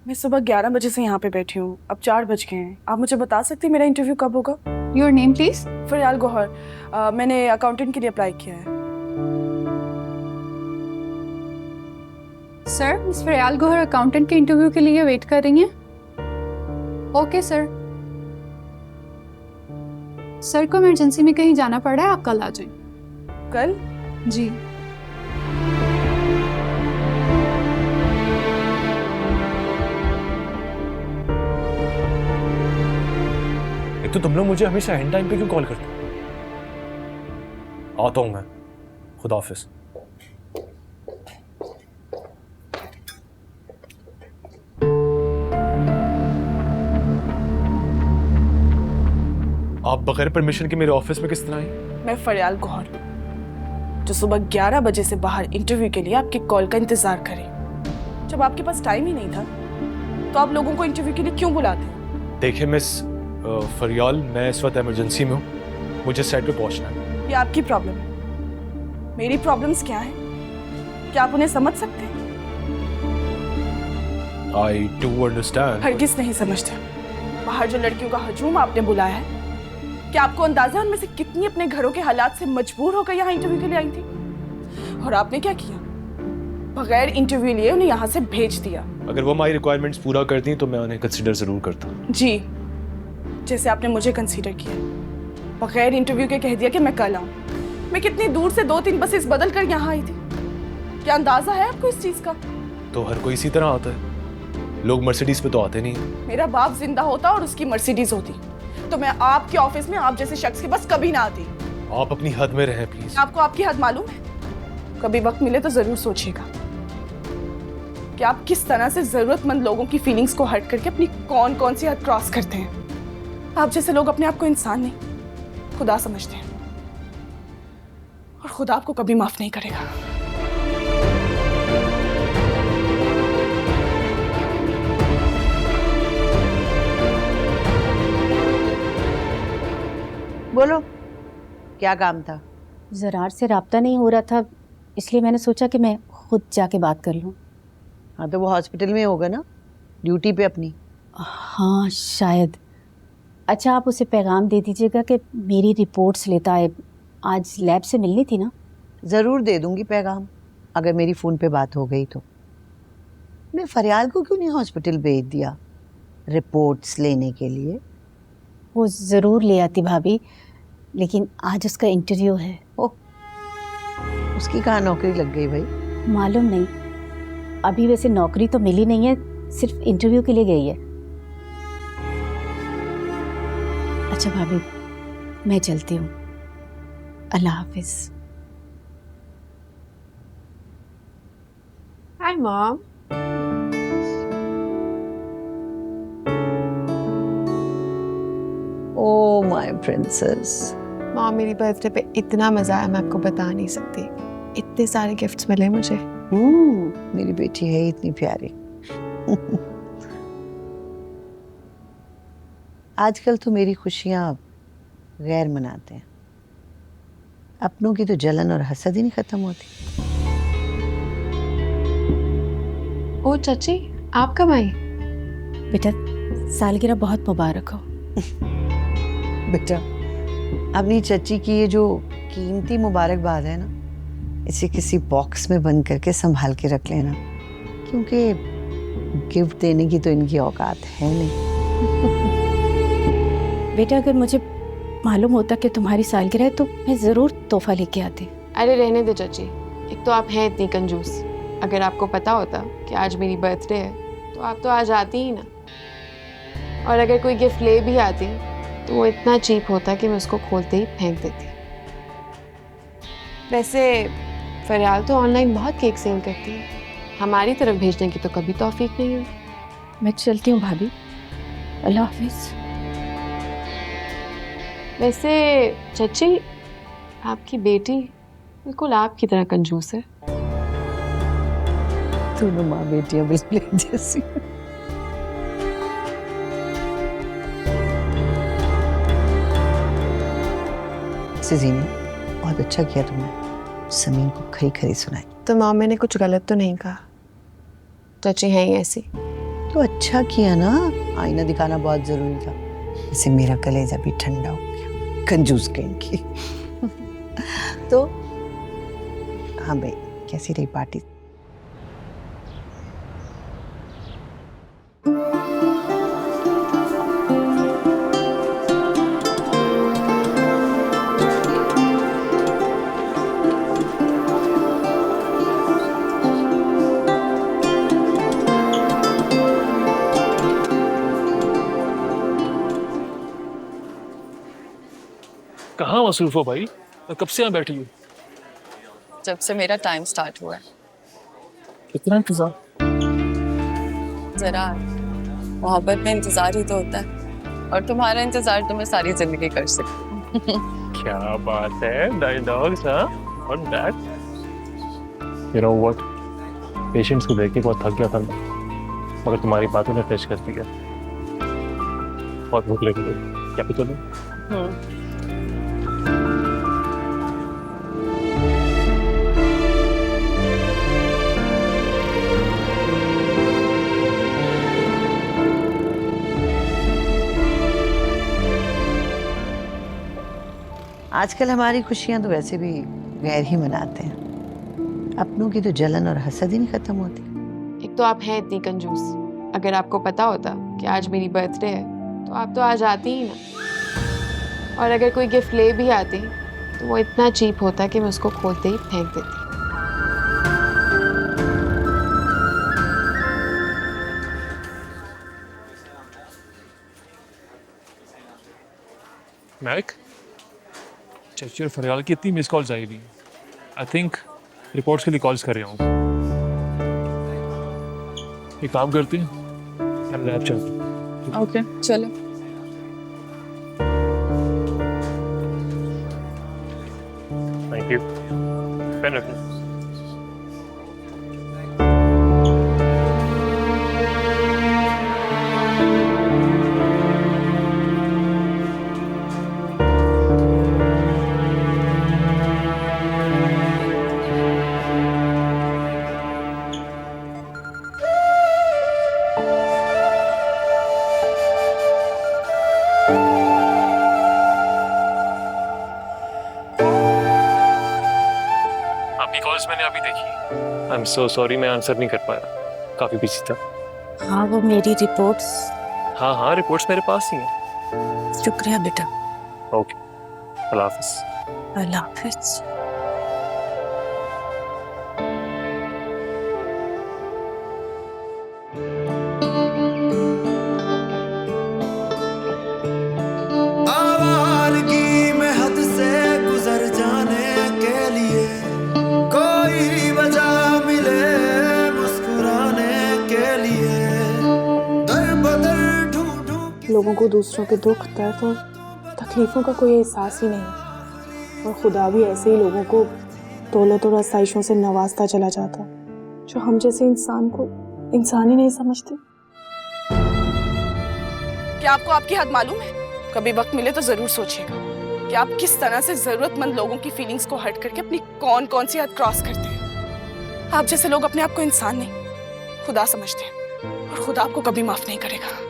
मैं सुबह 11 बजे से यहाँ पे बैठी हूँ, अब 4 बज गए हैं। आप मुझे बता सकती हैं मेरा इंटरव्यू कब होगा? Your name please? Fariyal Gauhar. मैंने अकाउंटेंट के लिए अप्लाई किया है। Sir, miss Fariyal Gauhar accountant के इंटरव्यू के लिए वेट कर रही हैं। Okay sir. सर को इमरजेंसी में कहीं जाना पड़ रहा है, आप कल आ जाएं। कल? जी। एक तो तुम लोग मुझे हमेशा एंड टाइम पे क्यों कॉल करते हो? आता हूं मैं। खुदा हाफिज। आप बगैर परमिशन के मेरे ऑफिस में किस तरह आई? मैं फरियाल गौहर, जो सुबह 11 बजे से बाहर इंटरव्यू के लिए आपके कॉल का इंतजार करे। जब आपके पास टाइम ही नहीं था तो आप लोगों को इंटरव्यू के लिए क्यों बुलाते हैं? देखिए मिस फरियाल, मैं इस वक्त इमरजेंसी में हूँ, मुझे साइट पे पहुंचना है। ये आपकी प्रॉब्लम है। मेरी प्रॉब्लम्स क्या हैं? क्या आप उन्हें समझ सकते हैं? I do understand. हरगिज नहीं समझते। बाहर जो लड़कियों का हजूम आपने बुलाया है, क्या आपको अंदाजा है उनमें से कितनी अपने घरों के हालात से मजबूर होकर यहाँ इंटरव्यू के लिए आई थी? और आपने क्या किया? बगैर इंटरव्यू लिए उन्हें यहाँ से भेज दिया। अगर वो हमारी रिक्वायरमेंट्स पूरा करती तो मैं उन्हें कंसीडर जरूर करता। जी, जैसे आपने मुझे कंसीडर किया। बगैर इंटरव्यू के कह दिया कि मैं कल आऊँ। मैं कितनी दूर से 2-3 बसेस बदल कर यहाँ आई थी। क्या अंदाजा है आपको इस चीज का? तो हर कोई इसी तरह आता है, लोग मर्सिडीज पे तो आते नहीं। मेरा बाप जिंदा होता और उसकी मर्सिडीज होती तो मैं आपके ऑफिस में आप जैसे शख्स के बस कभी ना आती। आप अपनी हद में रहें प्लीज। आपको आपकी हद मालूम है? कभी वक्त मिले तो जरूर सोचिएगा कि आप किस तरह से जरूरतमंद लोगों की फीलिंग्स को हर्ट करके अपनी कौन कौन सी हद क्रॉस करते हैं। आप जैसे लोग अपने आप को इंसान नहीं, खुदा समझते हैं, और खुदा आपको कभी माफ नहीं करेगा। बोलो, क्या काम था? ज़रार से राब्ता नहीं हो रहा था, इसलिए मैंने सोचा कि मैं खुद जाके बात कर लूँ। हाँ तो वो हॉस्पिटल में होगा ना, ड्यूटी पे अपनी। हाँ शायद। अच्छा, आप उसे पैगाम दे दीजिएगा कि मेरी रिपोर्ट्स लेता है। आज लैब से मिलनी थी ना। ज़रूर दे दूंगी पैगाम, अगर मेरी फ़ोन पे बात हो गई तो। मैं फरियाल को क्यों नहीं हॉस्पिटल भेज दिया रिपोर्ट्स लेने के लिए? वो ज़रूर ले आती भाभी, लेकिन आज उसका इंटरव्यू है। ओह, उसकी कहाँ नौकरी लग गई भाई? मालूम नहीं, अभी वैसे नौकरी तो मिली नहीं है, सिर्फ इंटरव्यू के लिए गई है। अच्छा भाभी, मैं चलती हूँ। अल्लाह हाफिज। Hi mom. Oh my princess. Mom, मेरी बर्थडे पे इतना मजा आया, मैं आपको बता नहीं सकती। इतने सारे गिफ्ट्स मिले मुझे। मेरी बेटी है इतनी प्यारी। आजकल तो मेरी खुशियां गैर मनाते हैं, अपनों की तो जलन और हसद ही नहीं खत्म होती। ओ चाची, आप कब आई? बेटा, सालगिरह बहुत मुबारक हो। बेटा, अपनी चची की ये जो कीमती मुबारकबाद है ना, इसे किसी बॉक्स में बंद करके संभाल के रख लेना, क्योंकि गिफ्ट देने की तो इनकी औकात है नहीं। बेटा, अगर मुझे मालूम होता कि तुम्हारी सालगिरह है तो मैं ज़रूर तोहफा लेके आती। अरे रहने दे चाची, एक तो आप हैं इतनी कंजूस। अगर आपको पता होता कि आज मेरी बर्थडे है तो आप तो आज आती ही ना। और अगर कोई गिफ्ट ले भी आती तो वो इतना चीप होता कि मैं उसको खोलते ही फेंक देती। वैसे फरियाल तो ऑनलाइन बहुत केक सेल करती है, हमारी तरफ भेजने की तो कभी तौफीक नहीं हुई। मैं चलती हूँ भाभी, अल्लाह हाफिज। वैसे चची, आपकी बेटी बिल्कुल आपकी तरह कंजूस है। दोनों माँ बेटियां बिल्कुल एक जैसी। सीज़ीनी, बहुत अच्छा किया तुमने, समीन को खरी खरी सुनाई। तो माँ, मैंने कुछ गलत तो नहीं कहा? चाची हैं ही ऐसी। तो अच्छा किया ना, आईना दिखाना बहुत जरूरी था। इससे मेरा कलेजा भी ठंडा हो गया, कंजूस कहेंगी। तो हाँ भाई, कैसी रही पार्टी? कहाँ मसरूफ हो भाई? और कब से यहाँ बैठी हो? जब से मेरा टाइम स्टार्ट हुआ है। कितना इंतजार? जरा मोहब्बत में इंतजार ही तो होता है, और तुम्हारा इंतजार तो मैं सारी जिंदगी कर सकती हूँ। क्या बात है, डायलॉग्स हाँ? और that you know what, patients को देख के बहुत थक गया था मैं, मगर तुम्हारी बातों ने फ्रेश कर दिया। बहुत भूख लगी है, क्या भी चलो? आजकल हमारी खुशियां तो वैसे भी गैर ही मनाते हैं, अपनों की तो जलन और हसद ही नहीं खत्म होती। एक तो आप हैं इतनी कंजूस, अगर आपको पता होता कि आज मेरी बर्थडे है तो आप तो आज आती ही ना। और अगर कोई गिफ्ट ले भी आती तो वो इतना चीप होता कि मैं उसको खोलते ही फेंक देती। महक, चाची और फरियाल की इतनी मिस कॉल्स आई हुई, आई थिंक रिपोर्ट्स के लिए कॉल्स कर रहे होंगे। एक काम करते हैं, हम लैब चलते हैं। ओके चलो। Thank you. पेन रख लो। आपकी कॉल्स मैंने अभी देखी। आई एम सो सॉरी, मैं आंसर नहीं कर पाया, काफी बिजी था। हाँ, वो मेरी रिपोर्ट्स। हाँ हाँ, रिपोर्ट्स मेरे पास ही हैं। शुक्रिया बेटा। ओके, अल्लाह हाफिज। अल्लाह हाफिज। आवारगी में हद से गुजर जाने के लिए कोई वजह मिले मुस्कुराने के लिए, दर बदर ढूंढूं लोगों को दूसरों के दुख, दर्द और तकलीफों का कोई एहसास ही नहीं, और खुदा भी ऐसे ही लोगों को दौलत और आसाइशों से नवाजता चला जाता है जो हम जैसे इंसान को इंसान ही नहीं समझते। क्या आपको आपकी हद मालूम है? कभी वक्त मिले तो जरूर सोचिएगा कि आप किस तरह से जरूरतमंद लोगों की फीलिंग्स को हर्ट करके अपनी कौन कौन सी हद क्रॉस करते हैं। आप जैसे लोग अपने आप को इंसान नहीं, खुदा समझते हैं, और खुदा आपको कभी माफ नहीं करेगा।